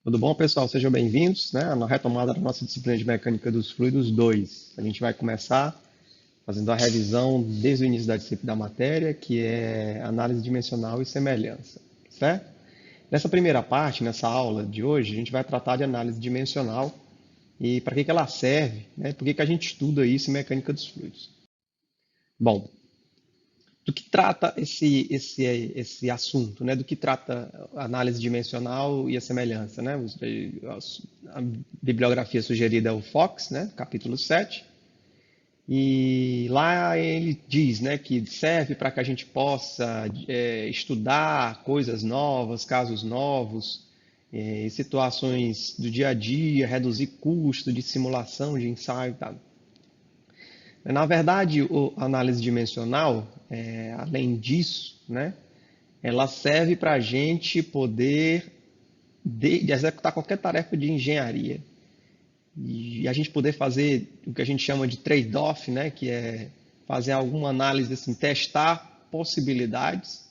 Tudo bom, pessoal? Sejam bem-vindos, né, na retomada da nossa disciplina de Mecânica dos Fluidos 2. A gente vai começar fazendo a revisão desde o início da disciplina da matéria, que é análise dimensional e semelhança, certo? Nessa primeira parte, nessa aula de hoje, a gente vai tratar de análise dimensional e para que ela serve, né, por que a gente estuda isso em mecânica dos fluidos. Bom, do que trata esse assunto, né? Do que trata a análise dimensional e a semelhança, né? A bibliografia sugerida é o Fox, né? Capítulo 7. E lá ele diz, né, que serve para que a gente possa estudar coisas novas, casos novos, situações do dia a dia, reduzir custo de simulação, de ensaio e tal. Na verdade, a análise dimensional, além disso, né, ela serve para a gente poder de executar qualquer tarefa de engenharia. E a gente poder fazer o que a gente chama de trade-off, né, que é fazer alguma análise, assim, testar possibilidades,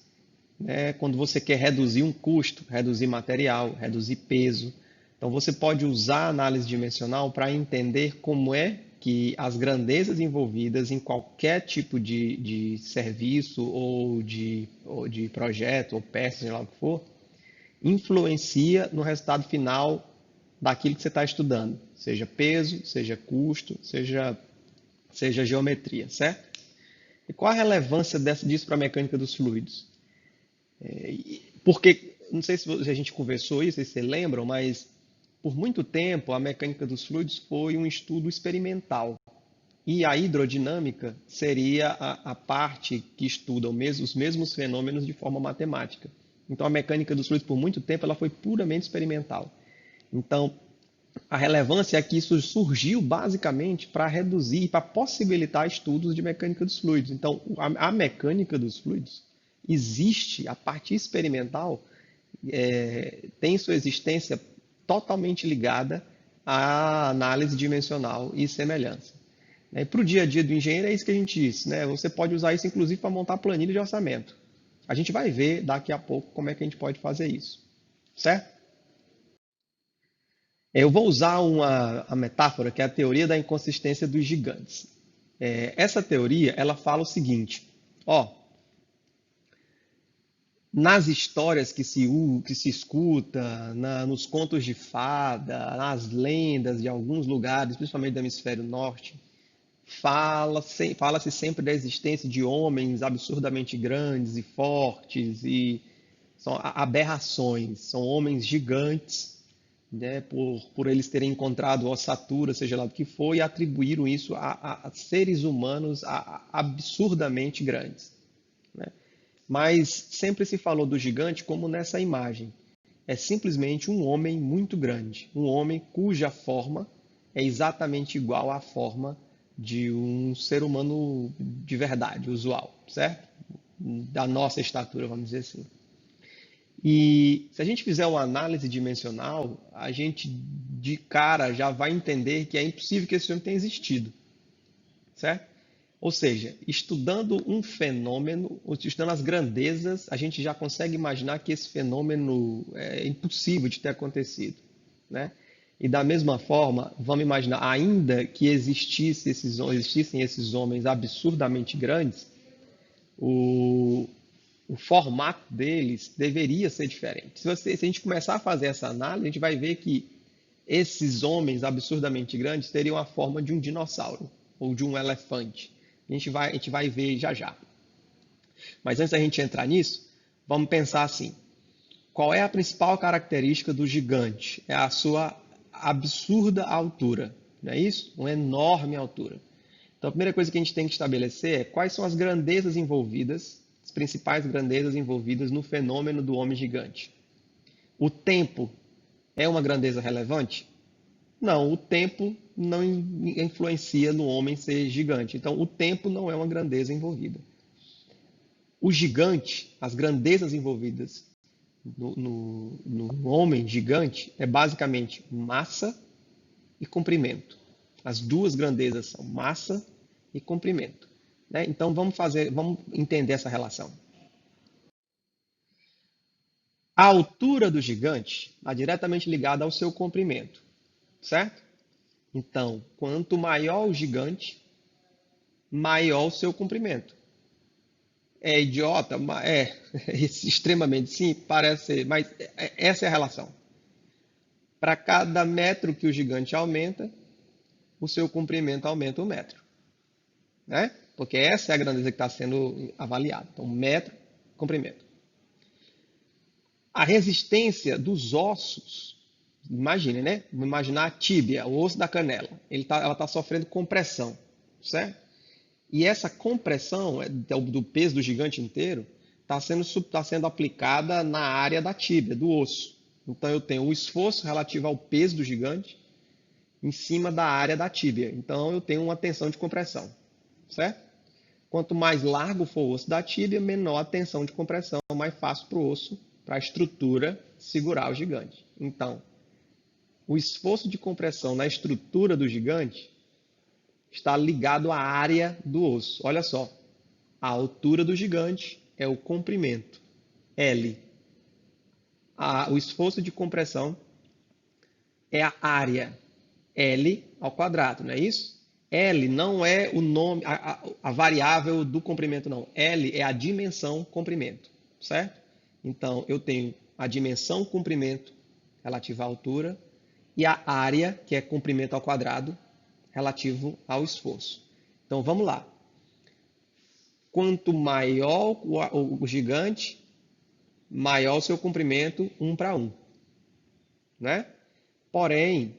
né, quando você quer reduzir um custo, reduzir material, reduzir peso. Então você pode usar a análise dimensional para entender como é que as grandezas envolvidas em qualquer tipo de serviço ou de projeto ou peça, seja lá o que for, influencia no resultado final daquilo que você está estudando, seja peso, seja custo, seja geometria, certo? E qual a relevância disso para a mecânica dos fluidos? Porque, não sei se a gente conversou isso, se vocês lembram, mas por muito tempo a mecânica dos fluidos foi um estudo experimental. E a hidrodinâmica seria a parte que estuda os mesmos fenômenos de forma matemática. Então a mecânica dos fluidos por muito tempo ela foi puramente experimental. Então a relevância é que isso surgiu basicamente para reduzir, para possibilitar estudos de mecânica dos fluidos. Então, a mecânica dos fluidos existe, a parte experimental tem sua existência totalmente ligada à análise dimensional e semelhança. Para o dia a dia do engenheiro é isso que a gente disse, né? Você pode usar isso inclusive para montar planilha de orçamento. A gente vai ver daqui a pouco como é que a gente pode fazer isso, certo? Eu vou usar a metáfora que é a teoria da inconsistência dos gigantes. Essa teoria ela fala o seguinte: ó, nas histórias que se escuta, nos contos de fada, nas lendas de alguns lugares, principalmente do hemisfério norte, fala-se sempre da existência de homens absurdamente grandes e fortes e são aberrações, são homens gigantes, né, por eles terem encontrado ossatura, seja lá o que for, e atribuíram isso a seres humanos absurdamente grandes, né? Mas sempre se falou do gigante como nessa imagem. É simplesmente um homem muito grande, um homem cuja forma é exatamente igual à forma de um ser humano de verdade, usual, certo? Da nossa estatura, vamos dizer assim. E se a gente fizer uma análise dimensional, a gente de cara já vai entender que é impossível que esse homem tenha existido, certo? Ou seja, estudando um fenômeno, ou estudando as grandezas, a gente já consegue imaginar que esse fenômeno é impossível de ter acontecido, né? E da mesma forma, vamos imaginar, ainda que existissem esses homens absurdamente grandes, o, o formato deles deveria ser diferente. Se a gente começar a fazer essa análise, a gente vai ver que esses homens absurdamente grandes teriam a forma de um dinossauro ou de um elefante. A gente vai ver já já. Mas antes da gente entrar nisso, vamos pensar assim: qual é a principal característica do gigante? É a sua absurda altura, não é isso? Uma enorme altura. Então, a primeira coisa que a gente tem que estabelecer é quais são as grandezas envolvidas, as principais grandezas envolvidas no fenômeno do homem gigante. O tempo é uma grandeza relevante? Não, o tempo não influencia no homem ser gigante. Então, o tempo não é uma grandeza envolvida. O gigante, as grandezas envolvidas no homem gigante é basicamente massa e comprimento. As duas grandezas são massa e comprimento, né? Então vamos entender essa relação. A altura do gigante está diretamente ligada ao seu comprimento, certo? Então, quanto maior o gigante, maior o seu comprimento. É idiota? É extremamente sim, parece ser, mas essa é a relação. Para cada metro que o gigante aumenta, o seu comprimento aumenta um metro, né? Porque essa é a grandeza que está sendo avaliada. Então, metro, comprimento. A resistência dos ossos, imagine, né? Vamos imaginar a tíbia, o osso da canela. Ela está sofrendo compressão, certo? E essa compressão do peso do gigante inteiro tá sendo aplicada na área da tíbia, do osso. Então eu tenho o esforço relativo ao peso do gigante em cima da área da tíbia. Então eu tenho uma tensão de compressão, certo? Quanto mais largo for o osso da tíbia, menor a tensão de compressão, mais fácil para o osso, para a estrutura segurar o gigante. Então, o esforço de compressão na estrutura do gigante está ligado à área do osso. Olha só, a altura do gigante é o comprimento, L. O esforço de compressão é a área, L ao quadrado, não é isso? L não é o nome, a variável do comprimento, não. L é a dimensão comprimento, certo? Então, eu tenho a dimensão comprimento relativa à altura e a área, que é comprimento ao quadrado, relativo ao esforço. Então, vamos lá. Quanto maior o gigante, maior o seu comprimento 1 para 1, né? Porém,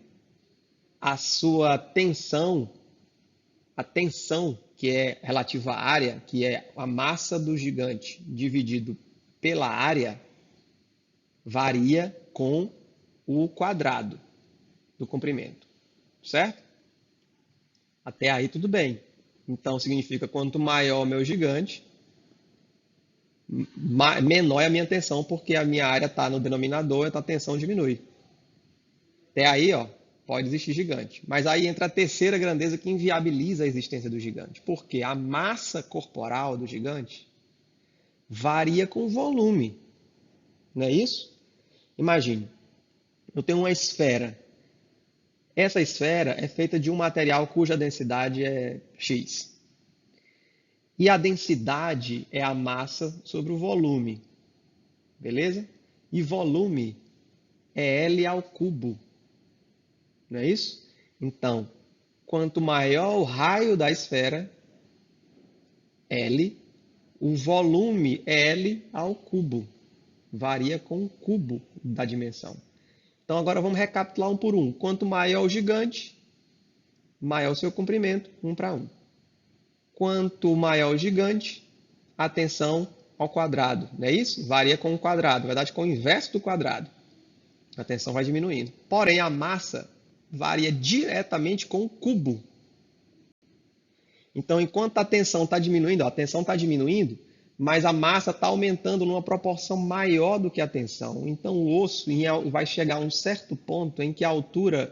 a sua tensão, a tensão que é relativa à área, que é a massa do gigante dividido pela área, varia com o quadrado do comprimento, certo? Até aí tudo bem. Então significa quanto maior o meu gigante, menor é a minha tensão, porque a minha área está no denominador, então a tensão diminui. Até aí, ó, pode existir gigante. Mas aí entra a terceira grandeza que inviabiliza a existência do gigante. Porque a massa corporal do gigante varia com o volume. Não é isso? Imagine, eu tenho uma esfera. Essa esfera é feita de um material cuja densidade é X. E a densidade é a massa sobre o volume. Beleza? E volume é L ao cubo. Não é isso? Então, quanto maior o raio da esfera, L, o volume é L ao cubo. Varia com o cubo da dimensão. Então, agora vamos recapitular um por um. Quanto maior o gigante, maior o seu comprimento, 1 para 1. Quanto maior o gigante, a tensão ao quadrado. Não é isso? Varia com o quadrado. Na verdade, com o inverso do quadrado. A tensão vai diminuindo. Porém, a massa varia diretamente com o cubo. Então, enquanto a tensão está diminuindo, ó, a tensão está diminuindo, mas a massa está aumentando numa proporção maior do que a tensão. Então, o osso vai chegar a um certo ponto em que a altura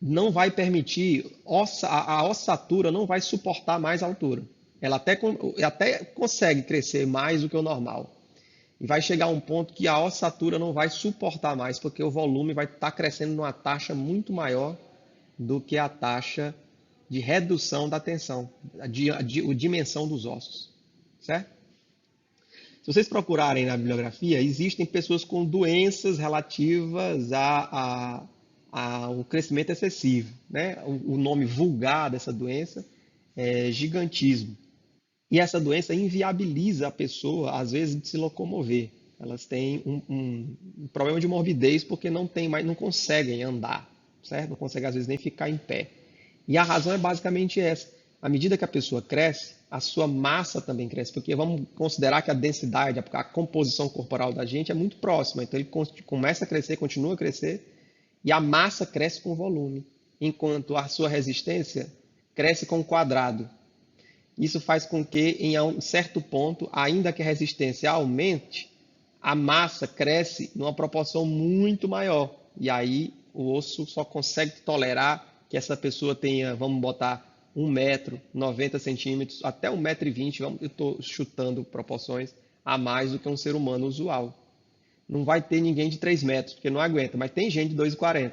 não vai permitir, a ossatura não vai suportar mais a altura. Ela até consegue crescer mais do que o normal. E vai chegar a um ponto que a ossatura não vai suportar mais, porque o volume vai estar crescendo numa taxa muito maior do que a taxa de redução da tensão, a dimensão dos ossos, certo? Se vocês procurarem na bibliografia, existem pessoas com doenças relativas ao crescimento excessivo, né? O nome vulgar dessa doença é gigantismo. E essa doença inviabiliza a pessoa, às vezes, de se locomover. Elas têm um problema de morbidez porque não conseguem andar, certo? Não conseguem, às vezes, nem ficar em pé. E a razão é basicamente essa. À medida que a pessoa cresce, a sua massa também cresce, porque vamos considerar que a densidade, a composição corporal da gente é muito próxima. Então ele começa a crescer, continua a crescer, e a massa cresce com o volume, enquanto a sua resistência cresce com o quadrado. Isso faz com que, em um certo ponto, ainda que a resistência aumente, a massa cresce numa proporção muito maior. E aí o osso só consegue tolerar que essa pessoa tenha, vamos botar, 1 metro, 90 centímetros, até 1,20 m, eu estou chutando proporções, a mais do que um ser humano usual. não vai ter ninguém de 3 metros, porque não aguenta, mas tem gente de 2,40.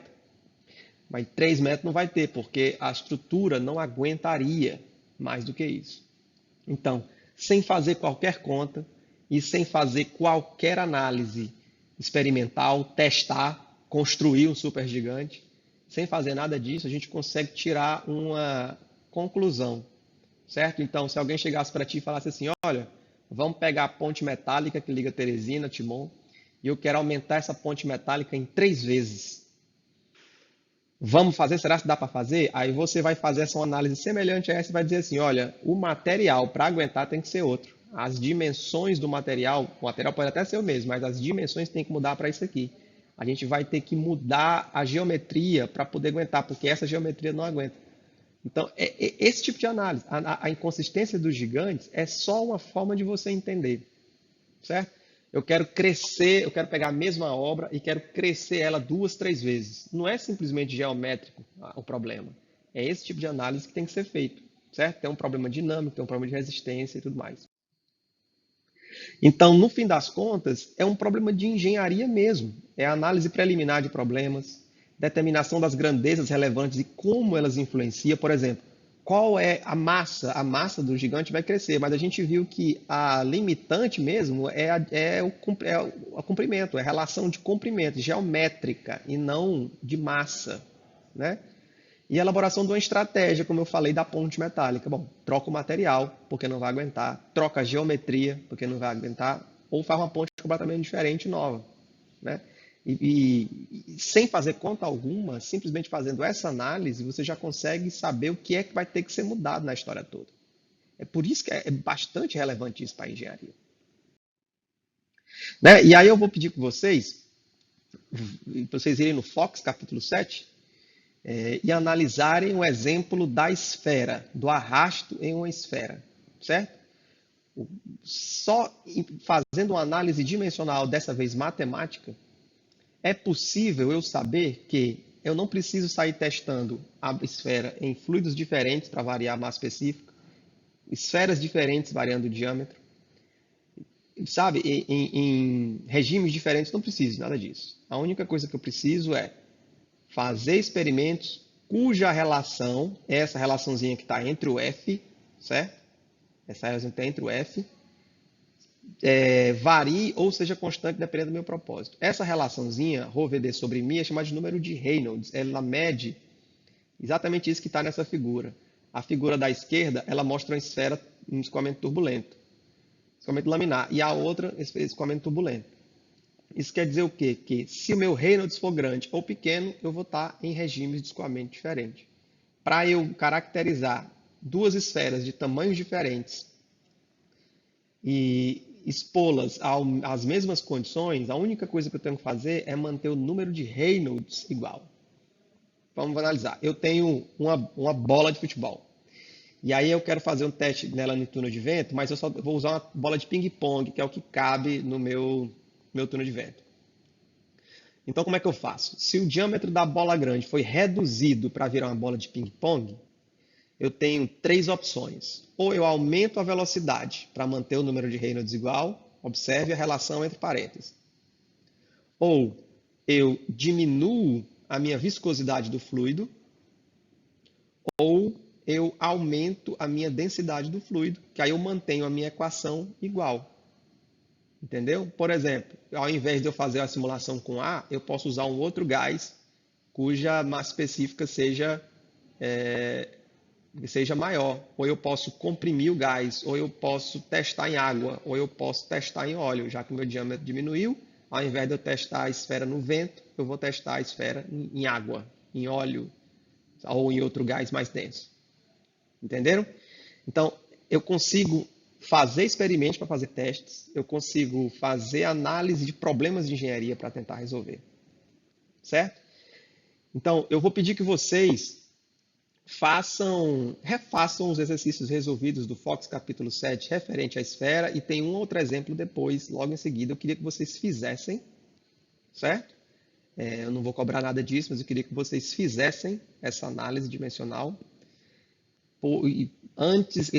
Mas 3 metros não vai ter, porque a estrutura não aguentaria mais do que isso. Então, sem fazer qualquer conta e sem fazer qualquer análise experimental, testar, construir um supergigante, sem fazer nada disso, a gente consegue tirar uma conclusão, certo? Então, se alguém chegasse para ti e falasse assim, olha, vamos pegar a ponte metálica que liga Teresina, Timon, e eu quero aumentar essa ponte metálica em 3 vezes. Vamos fazer? Será que dá para fazer? Aí você vai fazer essa análise semelhante a essa e vai dizer assim, olha, o material para aguentar tem que ser outro. As dimensões do material, o material pode até ser o mesmo, mas as dimensões tem que mudar para isso aqui. A gente vai ter que mudar a geometria para poder aguentar, porque essa geometria não aguenta. Então, esse tipo de análise, a inconsistência dos gigantes é só uma forma de você entender, certo? Eu quero crescer, eu quero pegar a mesma obra e quero crescer ela 2, 3 vezes. Não é simplesmente geométrico o problema. É esse tipo de análise que tem que ser feito, certo? Tem um problema dinâmico, tem um problema de resistência e tudo mais. Então, no fim das contas, é um problema de engenharia mesmo. É a análise preliminar de problemas, determinação das grandezas relevantes e como elas influenciam. Por exemplo, qual é a massa? A massa do gigante vai crescer, mas a gente viu que a limitante mesmo é o comprimento, é a relação de comprimento, geométrica e não de massa, né? E a elaboração de uma estratégia, como eu falei, da ponte metálica. Bom, troca o material, porque não vai aguentar. Troca a geometria, porque não vai aguentar. Ou faz uma ponte completamente diferente, nova, né? E sem fazer conta alguma, simplesmente fazendo essa análise, você já consegue saber o que é que vai ter que ser mudado na história toda. É por isso que é bastante relevante isso para a engenharia, né? E aí eu vou pedir para vocês irem no Fox, capítulo 7, e analisarem o exemplo da esfera, do arrasto em uma esfera, certo? Só fazendo uma análise dimensional, dessa vez matemática, é possível eu saber que eu não preciso sair testando a esfera em fluidos diferentes para variar a massa específica, esferas diferentes variando o diâmetro, sabe? Em regimes diferentes, não preciso de nada disso. A única coisa que eu preciso é fazer experimentos cuja relação, essa relaçãozinha que está entre o F, certo? Essa relação que está entre o F, varie ou seja constante dependendo do meu propósito. Essa relaçãozinha, ρ VD sobre μ, é chamada de número de Reynolds. Ela mede exatamente isso que está nessa figura. A figura da esquerda, ela mostra uma esfera em escoamento turbulento, escoamento laminar, e a outra, escoamento turbulento. Isso quer dizer o quê? Que se o meu Reynolds for grande ou pequeno, eu vou estar em regimes de escoamento diferente. Para eu caracterizar duas esferas de tamanhos diferentes e expô-las às mesmas condições, a única coisa que eu tenho que fazer é manter o número de Reynolds igual. Vamos analisar. Eu tenho uma bola de futebol. E aí eu quero fazer um teste nela no túnel de vento, mas eu só vou usar uma bola de ping-pong, que é o que cabe no meu túnel de vento. Então, como é que eu faço? Se o diâmetro da bola grande foi reduzido para virar uma bola de ping-pong, eu tenho 3 opções. Ou eu aumento a velocidade para manter o número de Reynolds igual, observe a relação entre parênteses. Ou eu diminuo a minha viscosidade do fluido, ou eu aumento a minha densidade do fluido, que aí eu mantenho a minha equação igual. Entendeu? Por exemplo, ao invés de eu fazer a simulação com A, eu posso usar um outro gás cuja massa específica seja maior. Ou eu posso comprimir o gás, ou eu posso testar em água, ou eu posso testar em óleo, já que o meu diâmetro diminuiu. Ao invés de eu testar a esfera no vento, eu vou testar a esfera em água, em óleo, ou em outro gás mais denso. Entenderam? Então, eu consigo fazer experimentos para fazer testes, eu consigo fazer análise de problemas de engenharia para tentar resolver. Certo? Então, eu vou pedir que vocês refaçam os exercícios resolvidos do Fox capítulo 7 referente à esfera, e tem um outro exemplo depois, logo em seguida, eu queria que vocês fizessem, certo? Eu não vou cobrar nada disso, mas eu queria que vocês fizessem essa análise dimensional.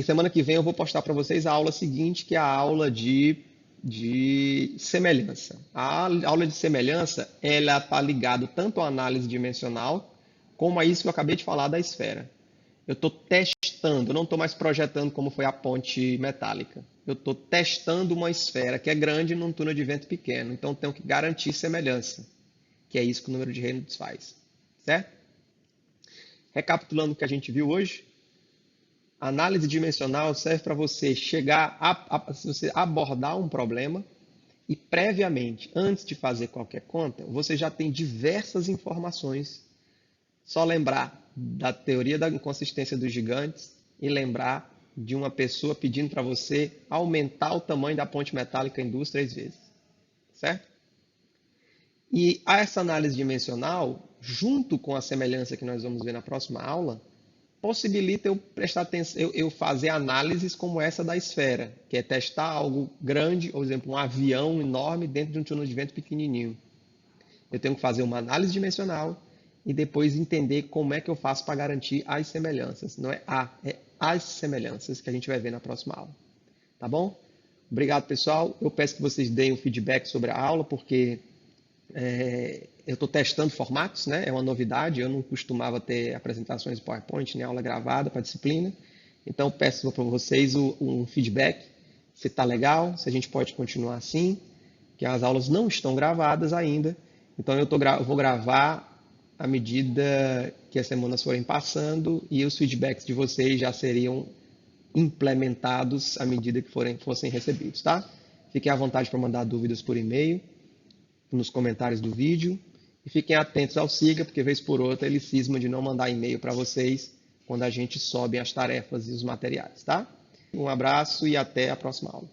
Semana que vem eu vou postar para vocês a aula seguinte, que é a aula de de semelhança. A aula de semelhança, ela está ligada tanto à análise dimensional, como a isso que eu acabei de falar da esfera. Eu estou testando, eu não estou mais projetando como foi a ponte metálica. Eu estou testando uma esfera que é grande num túnel de vento pequeno. Então, eu tenho que garantir semelhança, que é isso que o número de Reynolds faz. Certo? Recapitulando o que a gente viu hoje, a análise dimensional serve para você chegar você abordar um problema e previamente, antes de fazer qualquer conta, você já tem diversas informações. Só lembrar da teoria da inconsistência dos gigantes e lembrar de uma pessoa pedindo para você aumentar o tamanho da ponte metálica em 2, 3 vezes. Certo? E essa análise dimensional, junto com a semelhança que nós vamos ver na próxima aula, possibilita eu prestar atenção, eu fazer análises como essa da esfera, que é testar algo grande, por exemplo, um avião enorme dentro de um túnel de vento pequenininho. Eu tenho que fazer uma análise dimensional e depois entender como é que eu faço para garantir as semelhanças. Não é é as semelhanças que a gente vai ver na próxima aula. Tá bom? Obrigado, pessoal. Eu peço que vocês deem um feedback sobre a aula, porque eu estou testando formatos, né? É uma novidade. Eu não costumava ter apresentações de PowerPoint, nem aula gravada para disciplina. Então, peço para vocês um feedback, se está legal, se a gente pode continuar assim, que as aulas não estão gravadas ainda. Então, eu vou gravar à medida que as semanas forem passando e os feedbacks de vocês já seriam implementados à medida que fossem recebidos, tá? Fiquem à vontade para mandar dúvidas por e-mail, nos comentários do vídeo. E fiquem atentos ao SIGA, porque vez por outra ele cisma de não mandar e-mail para vocês quando a gente sobe as tarefas e os materiais, tá? Um abraço e até a próxima aula.